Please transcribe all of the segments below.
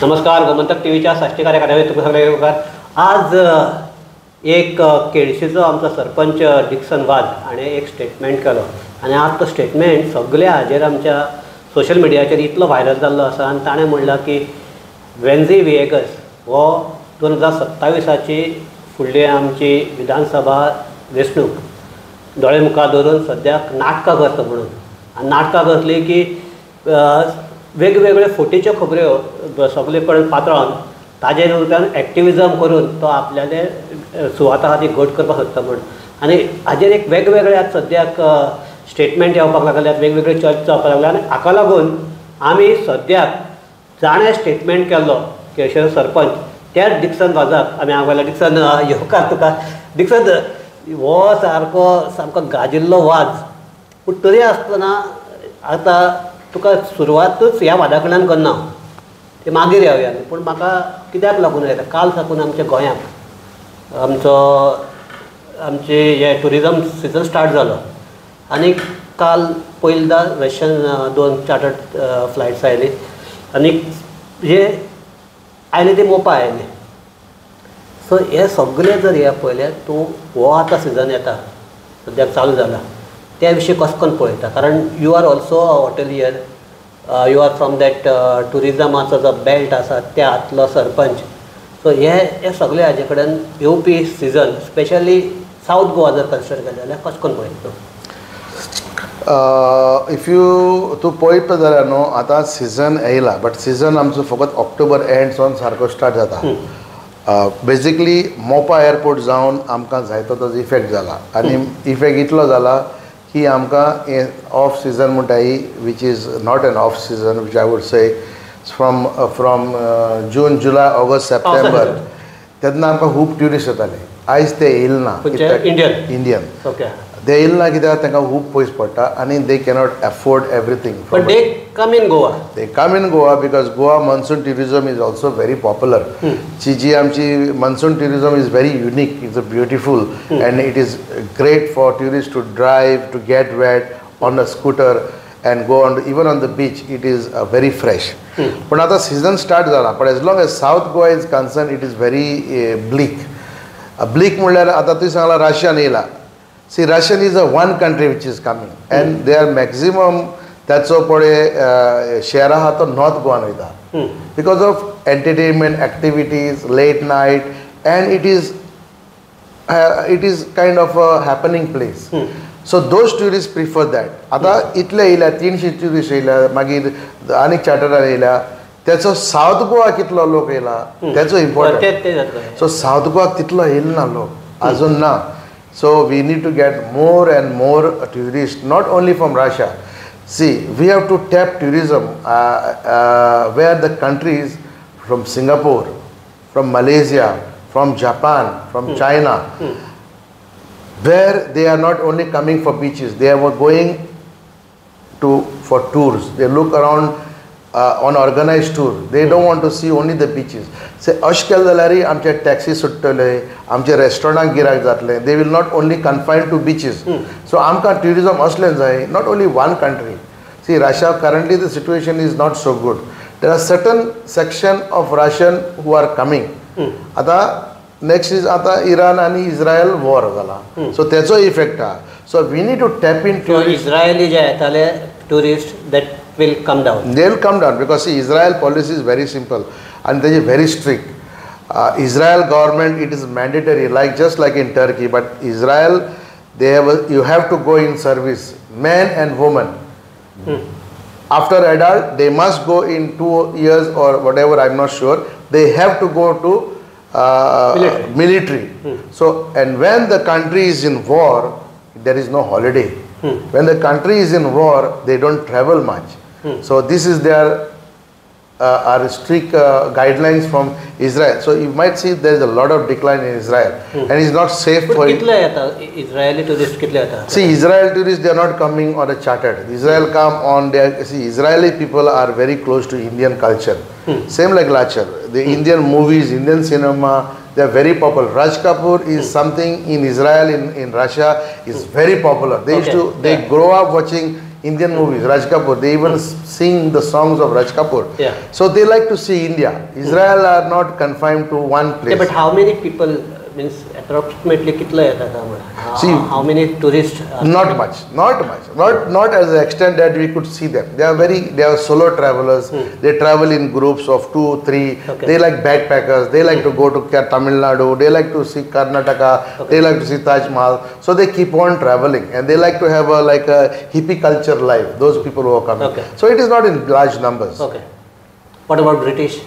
नमस्कार. गोमंतक टीव्हीच्या साष्टी कार्यक्रमात तुम्ही सगळे येवकार. आज एक केळशीचो आमचो सरपंच डिक्सन वाद आणि एक स्टेटमेंट केलो आणि आज तो स्टेटमेंट सगळ्या हाजेर आमच्या सोशल मिडियाचेर इतलो व्हायरल जाल्लो आसा आणि ताणें म्हणलां की वेन्झी विएगस हो 2027ची फुडली आमची विधानसभा वेंचणूक दोळे मुखार धरून सद्याक नाटकां करता म्हणून. आनी नाटकां करतली की वेगवेगळे फोटीच्यो खबऱ्यो सगळे कडेन पातळोवन ताजे रुपान एक्टिविजम करून तो आपल्याले सुवाता खातीर घट करपाक सोदता म्हण. आनी हाजेर एक वेगवेगळे आज सद्याक स्टेटमेंट येवपाक लागल्यात, वेगवेगळे चर्चा जावपाक लागल्या आनी हाका लागून आमी सद्याक जाणें स्टेटमेंट केल्लो केळशेचो सरपंच त्याच डिक्सन वाजाक आमी हांगा डिक्सन येवकार तुका. डिक्सन हो सामको गाजिल्लो वाज, पूण तरी आसतना आतां तुका सुरवातूच ह्या वादा कडल्यान करना ते मागीर येवया. पूण म्हाका कित्याक लागून येता, काल साकून आमच्या गोंयांत आमचे हे टुरिजम सिजन स्टार्ट जालो आनी काल पयलींदा रशियन 2 चार्टर्ड फ्लायट्स आयली आनी हे आयले ते मोपा आयले. सो हे सगळे जर हे पळयले तूं हो आतां सिजन येता सद्याक चालू जाला त्या विशीं कसो करून पळयता, कारण you are also a hotelier, you are from that टुरिजमाचो जो बेल्ट आसा त्या हातलो सरपंच. सो हे सगळे हाजे कडेन येवपी सिजन स्पेशली सावथ गोवा जर कन्सिडर केलें जाल्यार कशें करून पळयता तूं? इफ तूं पळयता जाल्यार न्हू आतां सिजन येयला, बट सिजन आमचो फकत ऑक्टोबर एंडसून सारको स्टार्ट जाता. बेजिकली मोपा एअरपोर्ट जावन आमकां जायतो ताजो इफेक्ट जाला आनी इफेक्ट इतलो जाला की आमकां ऑफ सिजन म्हणटा ही beach is not an off season beach I would say from June July August September तेन्ना आमकां खूब ट्युरिस्ट येताले. आयज ते येयलना इंडियन ते येयलना कित्याक तांकां खूब पयस पडटा आनी दे cannot afford everything. But they come in Goa. They come in Goa because Goa monsoon tourism is also very popular. जी आमची monsoon tourism is very unique, it's a beautiful and it is great for tourists to drive, to get wet on a scooter and go on even on the beach. It is very fresh. पण आता season start जाला, but as long as South Goa is concerned it is very bleak. Bleak म्हणल्यार आता तुवें सांगला Russian येयला. See, Russian is a one country which is coming and they are maximum त्याचो पळय शेअर आहा तो नॉर्थ गोवान वयता because of entertainment activities late night and it is kind of a happening place. So those tourist prefer that. आतां इतले येयल्या 300 tourist येयल्या, मागीर आनीक चार्टरान येयल्या, त्याचो सावथ गोवा कितलो लोक येयला त्याचो इम्पॉर्टंट. सो सावथ गोवाक तितलो येयलना लोक अजून ना. So we need to get more and more tourists, not only from Russia. See, we have to tap tourism where the countries from Singapore, from Malaysia, from Japan, from China, where they are not only coming for beaches, they are going for tours. They look around on organized tour. They don't want to see only the beaches. Say अश केलें जाल्यार आमचे taxi सुट्टले, आमचे रेस्टॉरंटाक गिरायक जातले. They will not only confine to beaches. So आमकां tourism असलें जाय, not only one country. See, Russia currently the situation is not so good. There are certain section of Russian who are coming. आता next is आता Iran आणि Israel war जाला. So त्याचो effect आहा. So we need to tap into Israeli जे येताले tourists that will come down. They will come down because see, Israel policy is very simple and they are very strict. Israel government, it is mandatory, like just like in Turkey, but Israel you have to go in service, man and woman. After adult they must go in 2 years or whatever, I'm not sure, they have to go to military. So and when the country is in war there is no holiday. When the country is in war they don't travel much. So this is their are strict guidelines from Israel. So you might see there is a lot of decline in Israel and it's not safe for Israeli tourists. See, Israel tourists, they are not coming on a chartered. Israel come on their, see, Israeli people are very close to Indian culture. Same like Lachar. The Indian movies, Indian cinema, they are very popular. Raj Kapoor is something in Israel, in Russia is very popular. They used to, they grow up watching Indian movies, Raj Kapoor. They even sing the songs of Raj Kapoor. Yeah. So they like to see India. Israel are not confined to one place. Yeah, but how many people, means approximately kitla येतात See, how many tourists? Not much. Not as the extent that we could see them. They are solo travelers. They travel in groups of 2, 3. Okay. They like backpackers. They like to go to Tamil Nadu. They like to see Karnataka. Okay. They like to see Taj Mahal. So they keep on traveling, and they like to have a hippie culture life. Those people who are coming. Okay. So it is not in large numbers. Okay. What about British?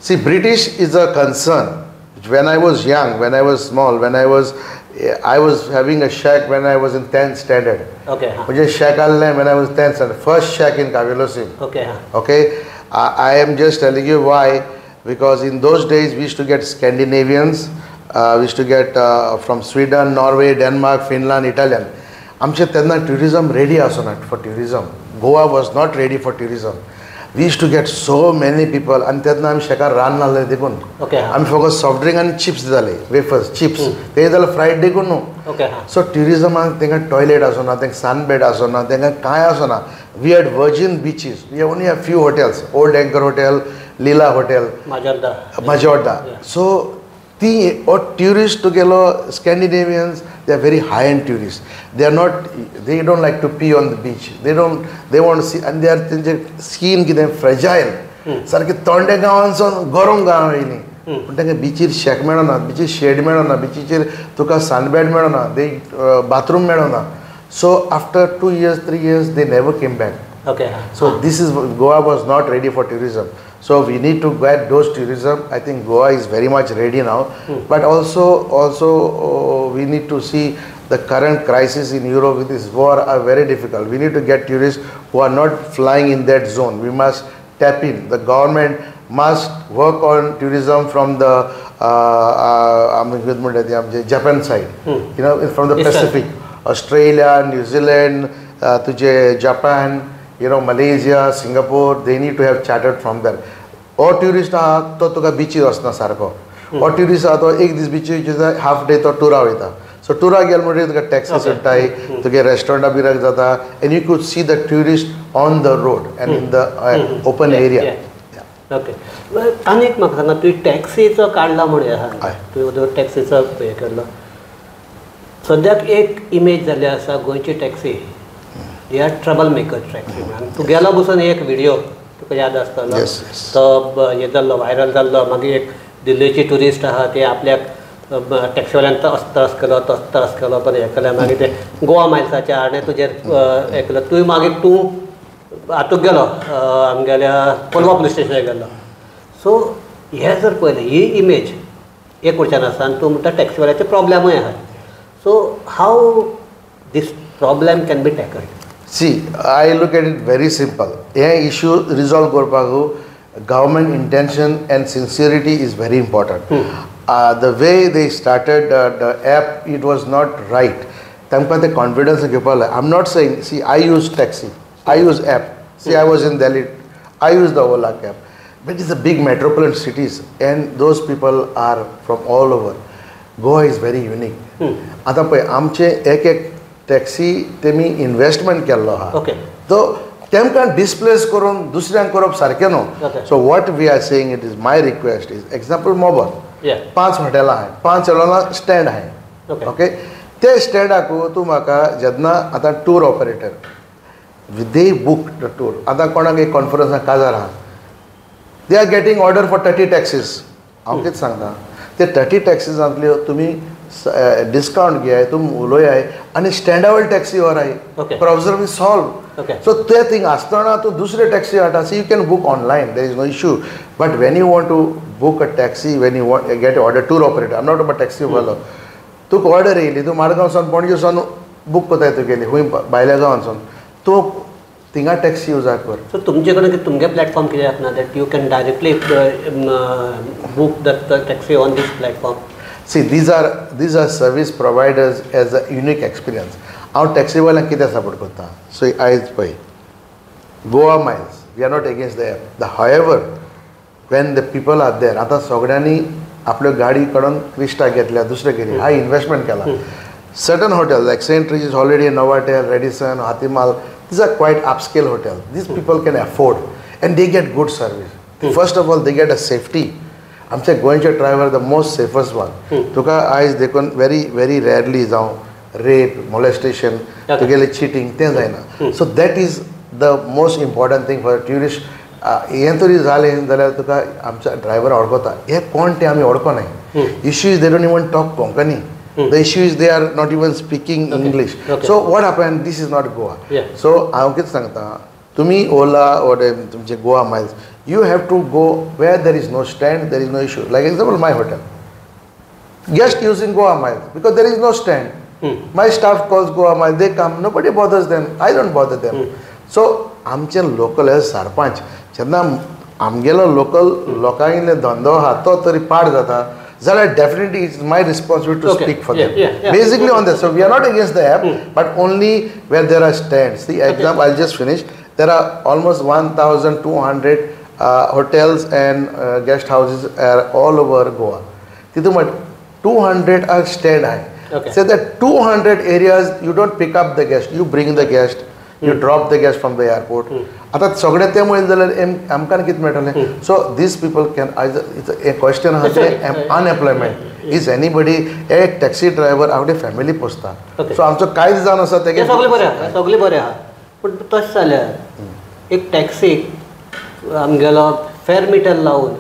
See, British is a concern. When I was young, when I was small, I was having a shack when I was in 10th standard. Okay. मुझे shack आलने when I was 10th standard. First shack in Cavelossim. Okay. Okay. I am just telling you why, because in those days we used to get Scandinavians, we used to get from Sweden, Norway, Denmark, Finland, Italian. आमचे तेन्ना tourism ready Asna for tourism. Goa was not ready for tourism. We used to get so many people, and तेन्ना आमी शेकार रान नासले देखून. Okay. आमी फकत soft drink and chips दिताले, wafers, chips. ते जाल्यार fried देखून न्हू. Okay. So tourism तेंका toilet आसना, तेंका sunbed आसना, तेंका कांय आसना. We had virgin beaches. We only have few hotels. Old Anchor Hotel, Leela Hotel, Majorda. Yeah. So tourists to gelo Scandinavians, they are very high-end tourists. They don't like to pee on the beach. They want to see, and their skin is fragile. सारखे तोंडे गांवांसून गरम गांव येयली पूण तांकां बिचीर शेक मेळना, बिचीर shade मेळना, बिचीचेर तुका sunbed मेळना, दे bathroom मेळना. So after 2 years, 3 years, they never came back. Okay. So this is, Goa was not ready for tourism. So we need to get those tourism. I think Goa is very much ready now. But also we need to see the current crisis in Europe with this war are very difficult. We need to get tourists who are not flying in that zone. We must tap in. The government must work on tourism from the Japan side. You know, from the Pacific. Australia, New Zealand, Japan, you know, Malaysia, Singapore, they need to have chartered from there. Or tourist to tuka beaches asna sarko. Or tourist to ek this beach is a half day to toura hoita. So toura gel mode tuka taxis uttai, tuke restaurant bhi rakh jata, and you could see the tourist on the road and in the open area. Yeah. Okay. अनेक म्हाका सांगा तुवें टॅक्सीचो काडला म्हणून आहा, तुवें टॅक्सीचो हे केल्लो. सद्याक एक इमेज जाल्ली आसा गोंयची taxi, they are trouble maker taxi म्हणून. तूं गेलो बसून एक व्हिडिओ तुका याद आसतलो, तो हे जाल्लो व्हायरल जाल्लो. मागीर एक दिल्लीची ट्युरिस्ट आहा, ते आपल्याक टॅक्सीवाल्यान त्रास केलो पण हें केलें. मागीर ते गोवा मायल्साच्या आनी तुजेर हें केलो. तूं हातूंत गेलो आमगेल्या कोलवा पुलीस स्टेशनार गेलो. सो हें जर पळयलें, ही इमेज एक वरच्यान आसा आनी तूं म्हणटा टॅक्सीवाल्याचे प्रॉब्लेमूय आसा. So how this problem can be tackled? See, I look at it very simple. A issue resolve korpaku, government intention and sincerity is very important. The way they started the app, it was not right. Tamka the confidence gepala. I'm not saying. See, I use taxi. I use app. See, I was in Delhi. I use the Ola cab. But it's a big metropolitan cities, and those people are from all over. Goa is very unique. आता पळय आमचे एक taxi तेमी investment केल्लो आहा, तो तेमकां displace करून दुसऱ्यांक करप सारकें न्हू. So what we are saying, it is my request is example मोबर 5 हॉटेलां आहाय, 5 हॉटेलां स्टँड आहाय. ओके, ते स्टँडाक तूं म्हाका जेन्ना आतां tour operator they book the tour. आतां कोणाक एक कॉन्फरन्साक काजार आहा, they are getting order for 30 taxes. हांव कितें सांगता, ते 30 टॅक्सीजांतल्यो तुमी डिस्काउंट घेयाय, तुम उलोयाय आनी स्टँडावयल टॅक्सी व्हराय. Problem is solve. सो ते थिंग आसतना तूं दुसरे टॅक्सी हाडटा. See, you can book online, there is no issue. But when you want to book a taxi, when you want get order tour operator, I am not about taxi वालो, तुका order येयली, तूं मारगांवसान पणजेसान book कोताय तुगेली खूंय भायल्या गांवांसून, तूं थिंगा टॅक्सी युजा कर. सो तुमचे कडेन तुमगे प्लॅटफॉर्म कित्याक ना that you can directly book the taxi on this platform? See, these are service providers as a unique experience. Our taxi वाल्यांक कितें सपोर्ट करता? So आयज पळय Goa Miles, we are not against the app. However, when the people are there, आतां सगळ्यांनी आपल्यो गाडी काडून Crysta घेतल्या, दुसरे कितें हाय इन्वेस्टमेंट केला. Certain hotels like St. Regis Holiday, Novotel, Radisson, Hatimal, these are quite upscale hotels. These people can afford and they get good service. First of all, they get a safety. I'm saying going to driver the most safest one. Tuka eyes they can very rarely down rape, molestation, to get cheating, things like that. So that is the most important thing for a tourist. Entry zale zala tuka amcha driver orkota. Ye kon te ami orko nahi. Issue is they don't even talk Konkani. The issue is they are not even speaking English. So what happened? This is not Goa. So I am saying to me Ola or Goa miles. You have to go where there is no stand, there is no issue. Like example, my hotel. Guest using Goa miles because there is no stand. My staff calls Goa miles. They come. Nobody bothers them. I don't bother them. So आमचे local आहे सरपंच जेन्ना आमगेलो local लोकांगेले धंदो आहा तो तरी पाड जाता जाल्यार definitely it's my responsibility to speak for them. Basically on this. So we are not against the app, but only where there are stands. See, example, I'll just finish. There are almost 1,200 hotels and guest houses are all over Goa. 200 are stand high. So that 200 areas you don't pick up the guest, you bring the guest, you drop the guest from the airport. आता सगळे ते मुळे जाल्यार आमकां कितें मेळटलें. So these people can either it's a question आहा ते unemployment. Is anybody a taxi driver Awade family पोसता. So आमचो कांयच जावन आसा तेगे सगळे बरें आहा पूण तशें जाल्यार एक टॅक्सीक आमगेलो फेर मिटर लावून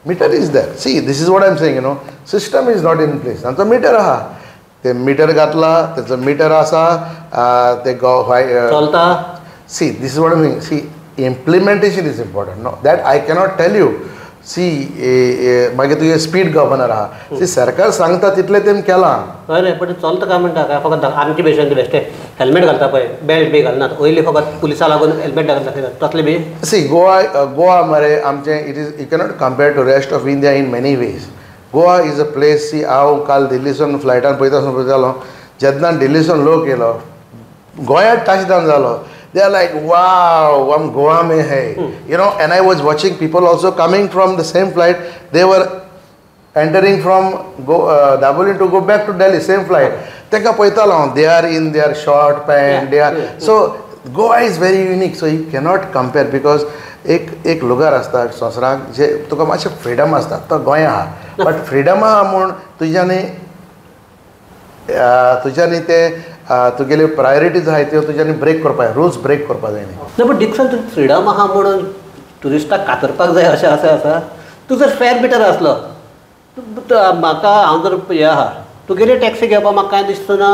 meter is there. See, this is what I'm saying, system is not in place. And the meter aha. The meter gatla, there's a meter asa, they go Solta. See, this is what I'm saying. See, implementation is important. No, that I cannot tell you. See, मागे तुझे speed governor आहा. See, सरकार सांगता तितले तेम केला. अरे पण चलता काय म्हणता काय फक्त आमची पेशंट बेस्ट हेल्मेट घालता पळय बेल्ट बी घालनात ओयली फकत पुलिसा लागून हेल्मेट घालता तसले बी. See, Goa मरे आमचे it is you cannot compare to rest of India in many ways. Goa is a place. See, हांव काल दिल्लीसून फ्लायटान पळयतालो जेन्ना दिल्लीसून लोक येयलो गोंयांत टचडावन जालो. They are like, wow, I'm Goa mein hai. And I was watching people also coming from the same flight. They were entering from Dabolim to go back to Delhi, same flight. They are in their short pant. So Goa is very unique. So you cannot compare because एक lugar असता संवसाराक जे तुका मातशें freedom असता तो गोंया आहा. But freedom आहा म्हूण तुज्यांनी ते तुगेले प्रायोरिटीज आहाय त्यो तुज्यांनी ब्रेक करपाक रुल्स ब्रेक करपाक जायना. ना पण डिक्सन तूं फ्रीडम आहा म्हणून टुरिस्टाक कातरपाक जाय अशें आसा. तूं जर फेर मिटर आसलो म्हाका हांव जर हें आहा तुगेली टॅक्सी घेवपाक म्हाका कांय दिसना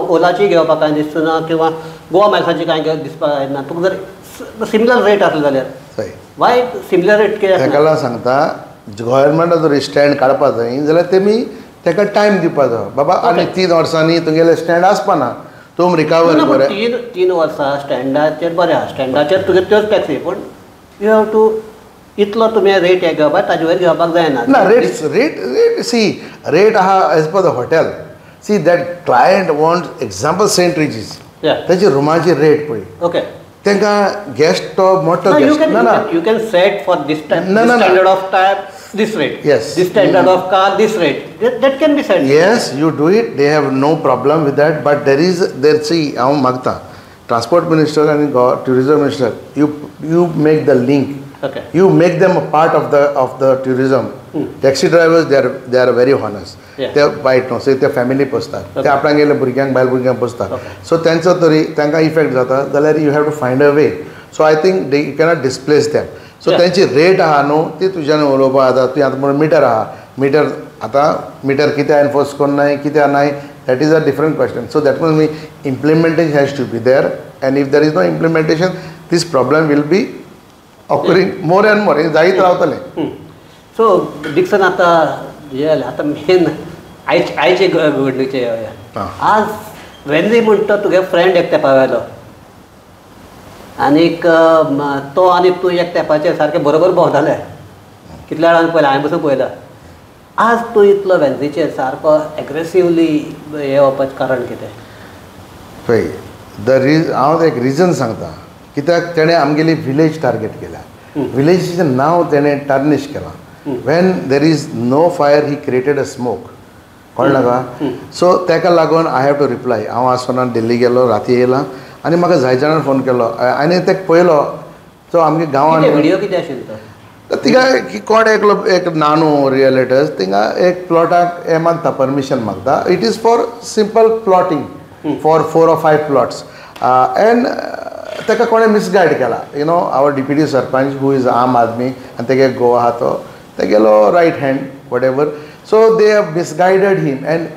ओलाची घेवपाक कांय दिसना किंवा गोवा मायल्साची कांय दिसपाक जायना. तुका जर सिमिलर रेट आसलो जाल्यार वाय सिमिलर रेट कित्याक तेका सांगता गव्हर्मेंटान जर स्टँड काडपाक जाय जाल्यार तेमी तेका टायम दिवपाक जाय. बाबा आनी 3 वर्सांनी तुगेले स्टँड आसपाना तूं रिकवर कर. 3 वर्सां स्टँडाचेर बरें आहा स्टँडाचेर तुगे त्योच टॅक्सी पूण यू हॅव टू इतलो तुमी रेट हे घेवपाक ताजे वयर घेवपाक जायना. ना रेट सी रेट आहा as per the hotel. See that client want example Saint Regis तेजी रुमाची रेट पळय. ओके तांकां गेस्ट तो मोठो गेस्ट ना you can set for this standard of type this rate. Yes. This standard of car, this rate. That can be said. Yes, you do it. They have no problem with that. But see, I magta transport minister and tourism minister. You make the link. Okay. You make them a part of the tourism. Taxi drivers, they are very honest. They bite no. Say their family posta. They आपल्या गेले भुरग्यांक बायल भुरग्यांक पोसता. So त्यांचो तरी तांकां effect जाता जाल्यार you have to find a way. So I think you cannot displace them. So त्यांची रेट आहा न्हू ती तुज्यान उलोवपा जाता. तुवें आतां म्हणून मिटर आहा मिटर आतां मिटर कित्याक एनफोर्स कोन्नाय कित्याक नाय that is a different question. So that means implementation has to be there and if there is no implementation this problem will be occurring more and more. जायत रावतलें. So Dixon आतां आतां main आयचे घडणुके आज वेन्नी म्हणटा तुगे फ्रेंड एकटे पावयलो आनीक तो आनी तूं एक तेंपाचेर सारके बरोबर भोंवताले कितल्या वेळान पयलें हांवें बसून पळयलां. आज तूं इतलो वेन्सीचेर सारको एग्रेसिवली हें वचपाचें कारण कितें पळय हांव एक रिजन सांगता कित्याक तेणें आमगेली विलेज टार्गेट केल्या. विलेजीचें नांव तेणें टार्निश केलां. When there is no fire he created a smoke कळना का सो तेका लागून आय हॅव टू रिप्लाय हांव आसतना दिल्ली गेलो राती येयला आनी म्हाका जाय जाणां फोन केलो आनी तेका पळयलो सो आमगे गांवांत व्हिडिओ कितें आशिल्लो तो थिंगा कोण एक नानू रियलिटर्स थिंगा एक प्लॉटाक हें मागता परमिशन मागता it is for simple plotting for 4 or 5 plots and तेका कोणें मिसगायड केला you know our deputy sarpanch who is Aam Aadmi आनी तेगे गो आहा तो ते गेलो right hand whatever so they have misguided him and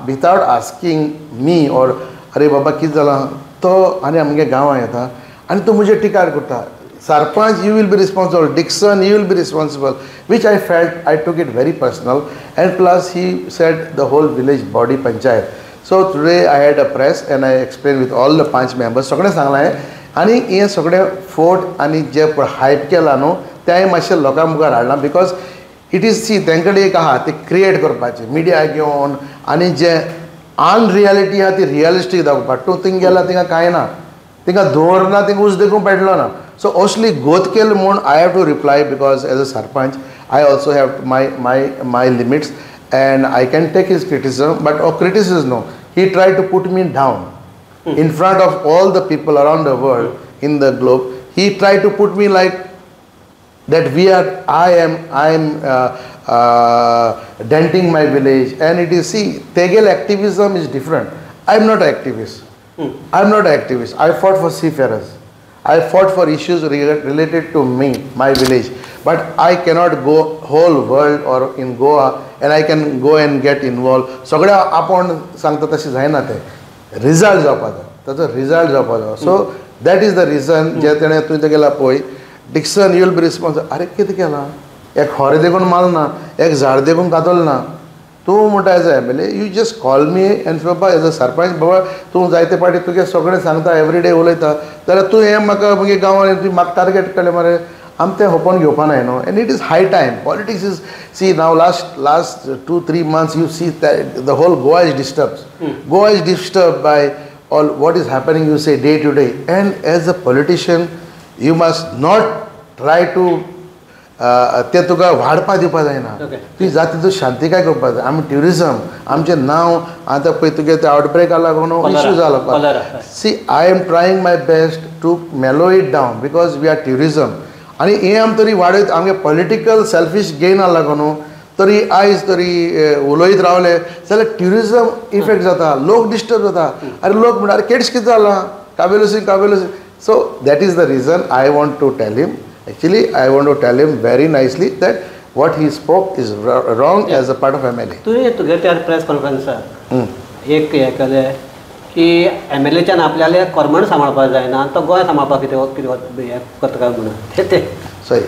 without asking me or अरे बाबा कितें जालां तो आनी आमगे गांवां येता आनी तो म्हजेर टिकार करता Sarpanch, you will be responsible. Dixon, you will be responsible. Which I felt, I took it very personal. And plus, he said the whole village body panchayat. So today I had a press and I explained with all the 5 members. सगळे सांगला आहे आणि हे सगळे फोट आणि जे hype केला न्हू ते मातशें लोकां मुखार हाडला बिकॉज इट इज सी तेंकडे एक आहा ते क्रिएट करपाचे मिडिया घेवन आनी जे अनरियलिटी आहा ती रियलिस्टीक दाखोवपाक तूं थिंग गेला थिंगा कांय ना थिंगा धोर ना थिंगा उज देखून पेटलो ना सो असली गोत केल म्हूण I have to reply because as a sarpanch I also have my limits and I can take his criticism but criticism no he try to put me down in front of all the people around the world in the globe he tried to put me like that I am denting my village and it is see tegel activism is different I am not an activist I fought for seafarers I fought for issues related to me my village but I cannot go whole world or in Goa and I can go and get involved सगळ्या आपण सांगता तशी जायना ते result जावपाचो ताचो result जावपाचो so that is the reason जे तेणें तुवें ते गेला पळय Dixon you will be responsible अरे कितें केलां एक खोरे देखून मारना एक झाड देखून कातोल ना तूं म्हणटा as a M L A you just call me and Baba as a sarpanch Baba तूं जायते पाटी तुगे सगळें सांगता एवरीडे उलयता जाल्यार तूं हें म्हाका म्हगे गांवांत तुवें म्हाका टार्गेट केलें मरे आम तें होपोन घेवपा नाय न्हू and it is high time politics is see now last 2-3 months you see that the whole Goa is disturbed by all what is happening you say day to day and as a politician you must not try to ते तुका वाडपा दिवपा जायना ती जाती तूं शांती काय करपा जाय आमी ट्युरिजम आमचें नांव आतां पळय तुगे ते आउटब्रेक लागून न्हू इश्यू जाला see I am trying my best to mellow it down because we are tourism आनी हें आमी तरी वाडयत आमगे पॉलिटिकल सेल्फीश गेना लागून न्हू तरी आयज तरी उलयत रावले जाल्यार ट्युरिजम इफेक्ट जाता लोक डिस्टर्ब जाता अरे लोक म्हणटा अरे केड्स कितें जालां Cavelossim so that is the reason I want to tell him actually I want to tell him very nicely that what he spoke is wrong as a part of MLA तुगे त्या प्रेस कॉन्फरन्सार एक हें केलें की MLAच्यान आपल्याले कर्मण सांबाळपाक जायना तो गोंय सांबाळपाक कितें हें करता काय म्हणून ते सही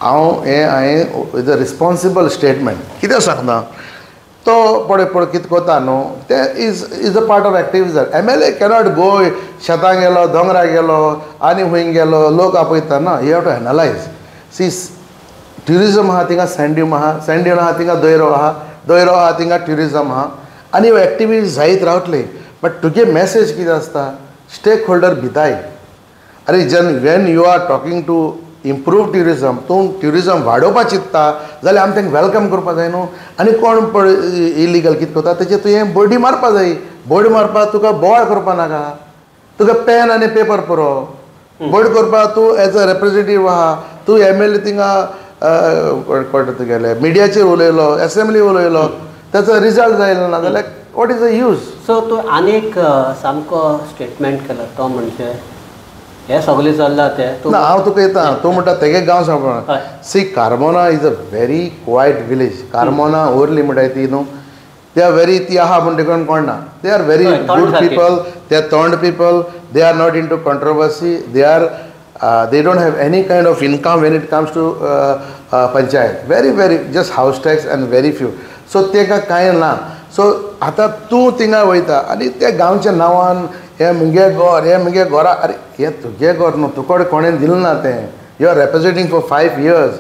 हांव हांवें विथ अ रिस्पॉन्सिबल स्टेटमेंट कितें सांगता तो पळय कितें कोता न्हू ते is a part of activism MLA cannot go शेतां गेलो दोंगरा गेलो आनी हूंय गेलो लोक आपयता ना you have to analyse see tourism आहा थिंगा सँड्यूम आहा थिंगा दोयरो आहा थिंगा ट्युरिजम आहा आनी एक्टिविटीज जायत रावतले बट तुगे मॅसेज कितें आसता स्टेक होल्डर भिताय अरे when you are talking to improve tourism तूं ट्युरिजम वाडोवपाक चित्ता जाल्यार आमी तांकां वेलकम करपा जाय न्हू आनी कोण पळय इलिगल कितें करता तेजेर तुवें बोर्डी मारपा जाय बोर्ड मारपाक तुका बोवाळ करपा नाका तुका पेन आनी पेपर पुरो बोर्ड करपाक तूं एज अ रिप्रेझेंटेटीव आहा तूं MLA थिंगा तुगेले मिडियाचेर उलयलो असेंब्ली उलयलो ताचो रिजल्ट जायलो ना जाल्यार what is the use so तूं आनीक सामको स्टेटमेंट केलो तो म्हणजे हे सगळें चल्लां तें ना हांव तुका येता तूं म्हणटा तेगे गांव सांबाळ see Carmona is a very quiet village Carmona ओरली म्हणटाय ती न्हू दे आर व्हेरी ती आहा म्हण देखून कोण ना they are very good people they are थोंड people they are not into controversy they don't have any kind of income when it comes to panchayat very just house tax and very few so तेका कांय ना so आतां तूं थिंगा वयता आनी त्या गांवच्या नांवान हे मुगे घोरा अरे हे तुगे घर न्हू तुका कोणें दिलें ना तें you are representing for 5 years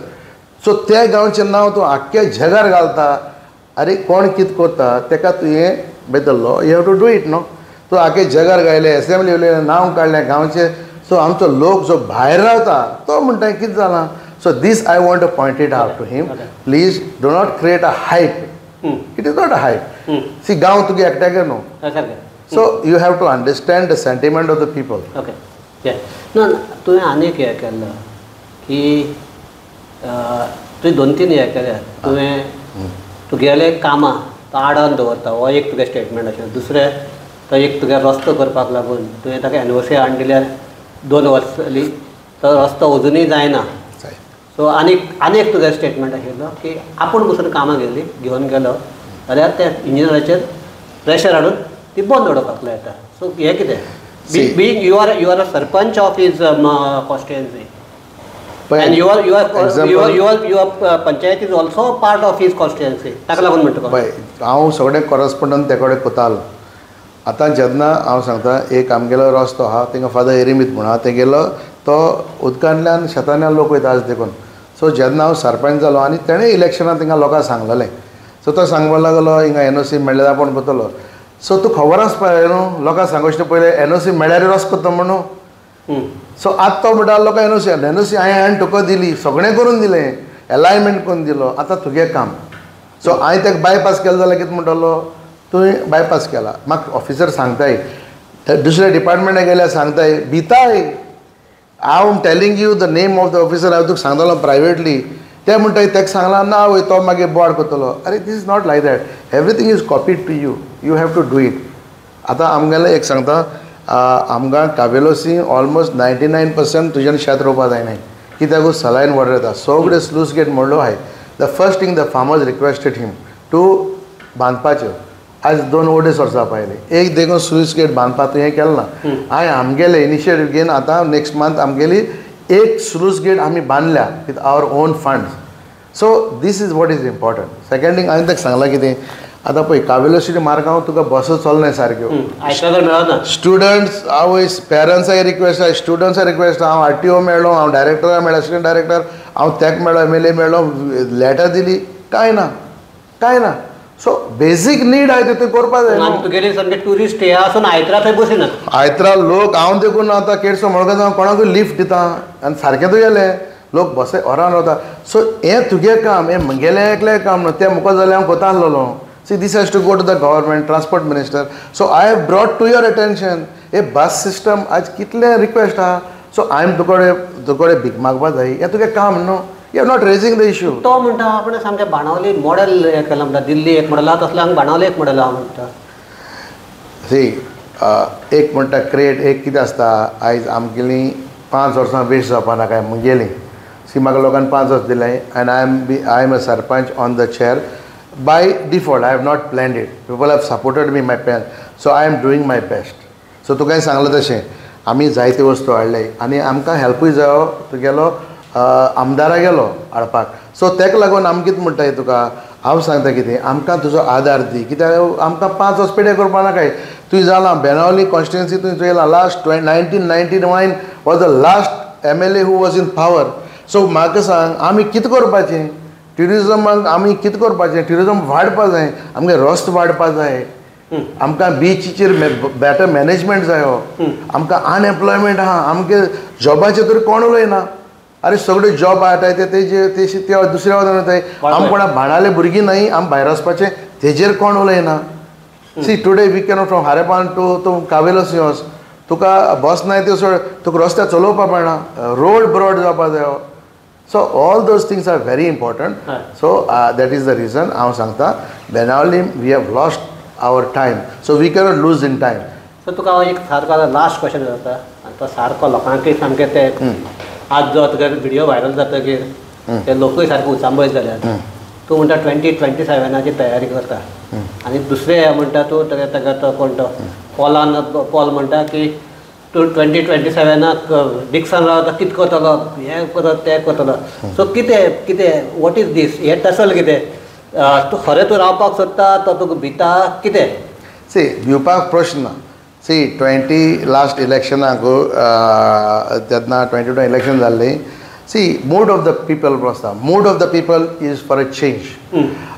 so त्या गांवचें नांव तूं आख्ख्या जगार घालता अरे कोण कितें करता तेका तुवें बेदल्लो you have to do it न्हू तूं आख्खे जगार गायलें एसेंब्ली उलयलें नांव काडलें गांवचें सो आमचो लोक जो भायर रावता तो म्हणटा कितें जालां so this I want to point it out to him please do not create a hype it is not a hype see गांव तुगे एकट्यागे न्हू. So you have to understand the sentiment of the people. Okay तुवें आनीक हें केल्लो की तुवें 2-3 हें केल्या. तुवें तुगेले कामां तो आडोवन दवरता हो एक तुगे स्टेटमेंट आशिल्लो. दुसरें तो एक तुगे रस्तो करपाक लागून तुवें ताका एनओसी हाडून दिल्यार 2 वर्सां जालीं तो रस्तो अजुनूय जायना. सो आनीक तुगे स्टेटमेंट आशिल्लो की आपूण पसून कामां घेवन गेलो जाल्यार त्या इंजिनियराचेर प्रेशर हाडून ती बंद उडोवपाक लायता. सो हें कितें being you are a sarpanch of his constituency and your panchayat is also part of his constituency. ताका लागून म्हणटा पळय हांव सगळे कॉरस्पॉन्डंट ते कडेन कोतालो. आतां जेन्ना हांव सांगता एक आमगेलो रस्तो आहा थिंगा फादर एरिमीत म्हूण आहा ते गेलो तो उदकांतल्यान शेतांतल्यान लोक वयता आज देखून. सो जेन्ना हांव सरपंच जालो आनी तेणें इलेक्शनाक थिंगा लोकांक सांगलेलें. सो तो सांगपाक लागलो हिंगा एनओसी मेळ्ळें आपूण कोतलो. सो तूं खबर आसपा न्हू लोकांक सांगोचे पयलें एनओसी मेळ्ळ्यार रस कोत्ता म्हणून. सो आतां तो म्हणटा लोकांक एनओसी हांवें तुका दिली सगळें करून दिलें अलायनमेंट करून दिलो आतां तुगे काम. सो हांवें ताका बायपास केलो जाल्यार कितें म्हणटलो तुवें बायपास केला. म्हाका ऑफिसर सांगताय दुसऱ्या डिपार्टमेंटाक गेल्यार सांगताय भिताय. हांव telling you the name of the officer हांवें तुका सांगतलो प्रायवेटली. ते म्हणटाय ताका सांगला ना वय तो मागीर बोवाड करतलो. अरे this is not like that. Everything is copied to you. You have to do it. आतां आमगेलें एक सांगता आमकां कावेलोसीं ऑलमोस्ट 99% तुज्यान शेत रोवपा जायनाय कित्याक सलायन वॉटर येता. सगळे स्लूस गेट म्हणलो आहाय. The first thing the farmers requested him to बांदपाच्यो. आज 2 ओडेस वर्सां पायले एक देखून स्लूस गेट बांदपा तुवें केलें ना. हांवें आमगेले इनिशिएटीव घेवन आतां नेक्स्ट मंथ आमगेली एक स्लूस गेट आमी बांदल्या with our own funds. So this is what is important. Second thing हांवें ताका सांगलां कितें आतां पळय कावेलोसीच्या मार्गांव तुका बसो चलनाय सारक्यो. स्टुडंट्स हांव पेरंट्सांय रिक्वेस्ट आहा स्टुडंट्सांय रिक्वेस्ट हांव आरटीओ मेळ्ळो हांव डायरेक्टरा मेळ्ळो असिस्टंट डायरेक्टर हांव तेका मेळ्ळो एमएलए मेळ्ळो लेटर दिली कांय ना. सो बेसीक नीड आहाय ते करपा जाय. तुगेले सगळे ट्युरिस्ट हे आसून आयत्रा थंय बसिनात. आयत्रा लोक हांव देखून आतां केडसो म्हणून हांव कोणाकूय लिफ्ट दिता आनी सारकें तुगेलें लोक बसे ओरान रावता. सो हें तुगे काम हें म्हगेलें एकलें काम न्हू. तें मुखार जाल्यार हांव कोता आसलोलो. See, this has to go to the government, transport minister. So I have brought to your attention a bus system. आज कितले request हा. So I am तुकोडे भीक मागपा जाय हें तुगे काम न्हू. You are not raising the issue. तो म्हणटा आपण सामकें बाणावली मॉडेल हें केलां म्हणटा दिल्ली एक मॉडेल आहा तसलें हांगा बाणावली एक मॉडेल आहा म्हणटा. सी एक म्हणटा क्रिएट एक कितें आसता आयज आमगेलीं 5 वर्सां वेस्ट जावपा नाका म्हगेलीं. सी म्हाका लोकांनी 5 वर्स दिलें end I am a sarpanch on the chair. By default, I have not planned it. People have supported me, my parents. So I am doing my best. So तुका सांगलें तशें आमी जायते वस्तू हाडले आनी आमकां हेल्पूय जायो तुगेलो आमदारा गेलो हाडपाक. सो तेका लागून आमी कितें म्हणटाय तुका हांव सांगता कितें आमकां तुजो आदार दी कित्याक आमकां 5 वर्स पिड्यार करपा नाकाय. तुवें जालां बेनावली कॉन्स्टिट्युएन्सी तुवें येयला last 1999 was the last MLA who was in power. So म्हाका सांग आमी कितें करपाचें ट्युरिजमाक आमी कितें करपाचें ट्युरिजम वाडपा जाय आमगे रस्तो वाडपा जाय आमकां बीचीचेर बेटर मॅनेजमेंट जायो आमकां अनएम्प्लॉयमेंट आहा आमगे जॉबाचेर तरी कोण उलयना. अरे सगळे जॉब आहाय ते दुसऱ्या वादान वताय. आम कोणा बाणाले भुरगीं न्हय आम भायर वचपाचें तेजेर कोण उलयना. See today we cannot from हारेपान टू कावेलोसी वच तुका बस नाय त्यो सोड तुका रस्त्यार चलोवपा मेळना रोड ब्रॉड जावपा जायो. So all those things are very important. So that is the reason हांव सांगता Benaulim we have lost our time. So we cannot lose in time. So तुका एक सारको लास्ट क्वेश्चन जाता आनी तो सारको लोकांकय सामकें ते आज जो तुगे व्हिडिओ व्हायरल जातकीर ते लोकूय सारके उचांबळीत जाल्यात. तूं म्हणटा 2027ची तयारी करता आनी दुसरे म्हणटा तूं ताका तो कोण तो पॉल म्हणटा की तूं 2027 डिक्सन रावता कितें करतलो हें करत तें करतलो. सो कितें वॉट इज दीस हें टसल कितें तूं खरें तूं रावपाक सोदता तो तुका भिता कितें. सी भिवपाक प्रश्न ना. सी 20 लास्ट इलेक्शनाक तेन्ना 22 इलेक्शन जाल्लें. See mood of the people आसता mood of the people is for a change.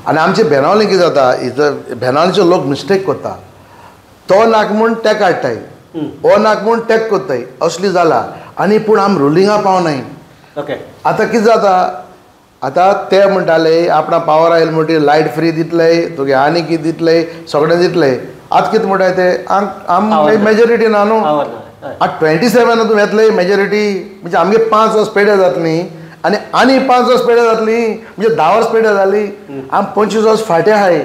आनी आमचे बेनावली कितें जाता इज बेनावलीचे लोक मिस्टेक करता तो नाक म्हूण ते काडटाय ओ नाक म्हूण टॅक कोत्ताय असली जाला आनी पूण आम रुलिंगा पावनाय. ओके आतां कितें जाता आतां ते म्हणटाले आपणा पावर आयले म्हणटी लायट फ्री दितले तुगे आनी कितें दितले सगळें दितले आतां कितें म्हणटाय ते आम मेजॉरिटी ना न्हू आतां 27 तूं येतले मेजॉरिटी म्हणजे आमगे 5 वर्स पेड्या जातली आनी 5 वर्स पेड्या जातली म्हणजे 10 वर्स पेड्या जाली आम 25 वर्स फाटे आहाय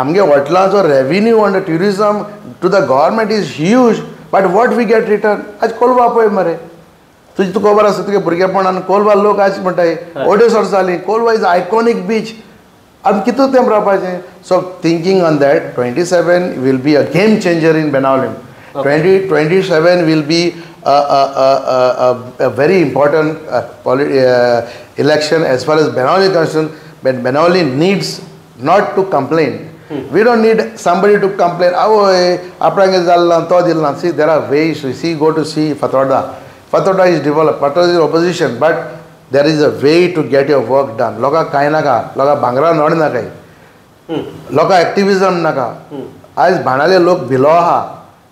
आमगे हॉटेलाचो revenue on the tourism to the government is huge but what we get return आज कोलवा पळय मरे तुजी तुका खबर आसा तुगे भुरगेपणान कोलवा लोक आज म्हणटाय ओडेस वर्स जाली कोलवा इज आयकॉनीक बीच आमी कितू तेंप रावपाचें so thinking on that 27 will be a game changer in Benaulim 2027 will be a very important election as far as Benaulim is concerned. But Benaulim needs not to complain. We don't need somebody to complain. Oh, aprange zalla to dilna. See, there are ways. See, go to see Fatoda. Fatoda is developed. Fatoda is opposition, but there is a way to get your work done. Loka kai naka, loka bangra nod na kai. Loka activism naka. आज भाणाले लोक below आहा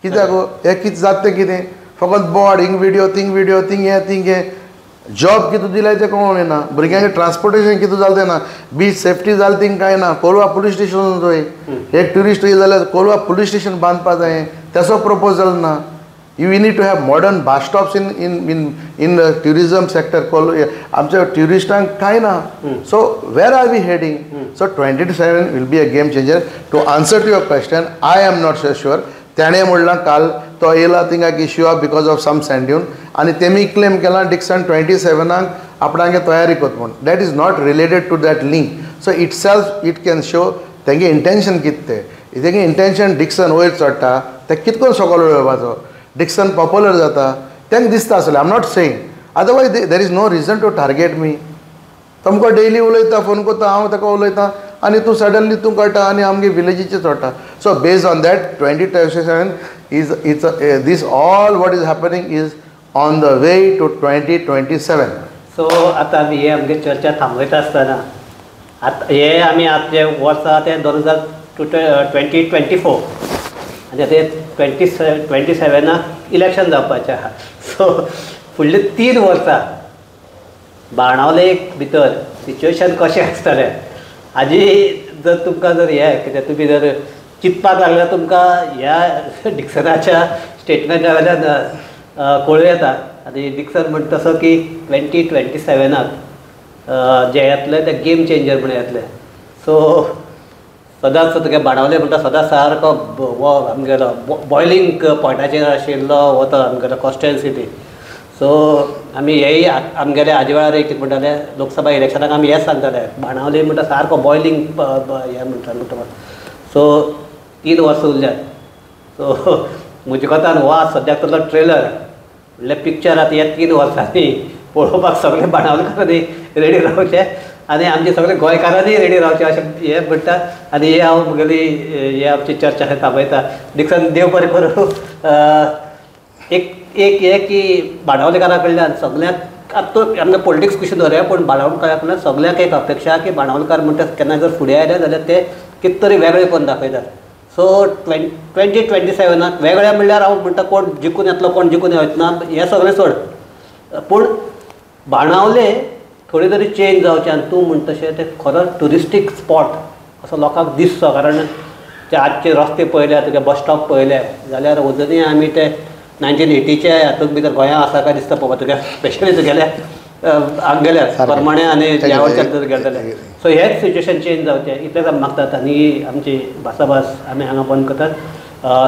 कित्याक हे कितें जाता कितें फकत board हिंग विडियो थिंग हे जॉब कितें दिलाय तें कळोन येना भुरग्यांक ट्रांसपोर्टेशन कितें जालें तें ना बीच सेफ्टी जालें थिंग कांय ना कोलवा पुलीस स्टेशन थंय एक ट्युरिस्ट येयले जाल्यार कोलवा पुलीस स्टेशन बांदपा जाय तेचो प्रपोजल ना we need to have modern bus stops in tourism sector आमच्या ट्युरिस्टांक कांय ना so where are we heading so 27 will be a game changer to answer to your question I am not so sure तेणें म्हणलां काल तो येयला थिंगाक issue of because of some sand dune आनी तेमी क्लेम केला डिक्सन 27 आपणागे तयारी कोत म्हूण that is not related to that link so itself it can show तेंगे इंटेंशन कितें तें तेंगे इंटेंशन डिक्सन वयर चडटा ते कितको सकयल उडोवपाचो डिक्सन पॉप्युलर जाता तेंक दिसता आसलें I am not saying otherwise there is no reason to target me तुमकां डेली उलयता फोन करता हांव ताका उलयतां आनी तूं सडनली तूं कळटा आनी आमगे विलेजीचे चडटा so based on that 2027 is it's this all what is happening is on the way to 2027 so आतां हे आमगे चर्चा थांबयता आसतना आतां हे आमी आतां जे वर्स आहा तें 2024 आनी ते 27 इलेक्शन जावपाचें आहा सो फुडले 3 वर्सां बाणावले भितर सिच्युएशन कशें आसतलें हाजी जर तुमकां जर हे कितें तुमी जर चिंतपाक लागल्यार तुमकां ह्या डिक्सनाच्या स्टेटमेंटा वयल्यान कळूं येता आनी डिक्सन म्हणटा तसो की 2027 जे येतले ते गेम चेंजर म्हणून येतले सो सदांच तुगे बाणावले म्हणटा सदांच सारको हो आमगेलो बॉयलींग पॉयंटाचेर आशिल्लो हो तो आमगेलो कॉन्स्टिट्युएन्सी सो आमी हेय आमगेले हाजे वेळार कितें म्हणटाले लोकसभा इलेक्शनाक आमी हेंच सांगताले बाणावले म्हणटा सारको बॉयलींग हें म्हणटा सो 3 वर्सां उरल्यात सो म्हजे कोतान हो सद्याक तसलो ट्रेलर म्हणल्यार पिक्चर आतां ह्या 3 वर्सांनी पळोवपाक सगळे बाणावलेकारांनी रेडी रावचे आनी आमचे सगळे गोंयकारांनी रेडी रावचे अशें हें म्हणटा आनी हे हांव म्हगेली हे आमची चर्चा थांबयता डिक्सन देव बरें करूं एक हे की बाणावलेकारा कडल्यान सगळ्यांक आतां आमकां पॉलिटिक्स कशी दवरया पूण बाणावलेकारा कडल्यान सगळ्यांक एक अपेक्षा की बाणावलेकार म्हणटा केन्ना जर फुडें आयले जाल्यार ते कितें तरी वेगळे करून दाखयतात सो 2027 वेगळे म्हणल्यार हांव म्हणटा कोण जिखून येतलो कोण जिखून वयतना हें सगळें सोड पूण बाणावले थोडी तरी चेंज जावचें आनी तूं म्हणटा तशें ते खरोच ट्युरिस्टीक स्पॉट असो लोकांक दिसचो कारण ते आजचे रस्ते पळयले तुगे बस स्टॉप पळयले जाल्यार अजुनूय आमी ते 1980चे हातूंत भितर गोंयांत आसा काय दिसता पळोवपा तुगे स्पेशली तुगेले हांगा गेल्यार परमाणे आनी ह्या वचन गेले सो हेच सिच्युएशन चेंज जावचें इतलेंच आमी मागतात आनी आमची भासाभास आमी हांगा बंद करतात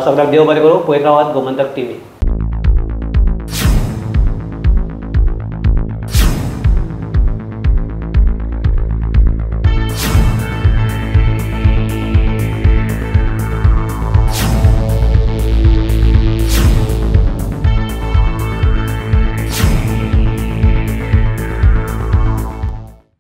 सगळ्यांक देव बरें करूं पळयत रावात गोमंतक TV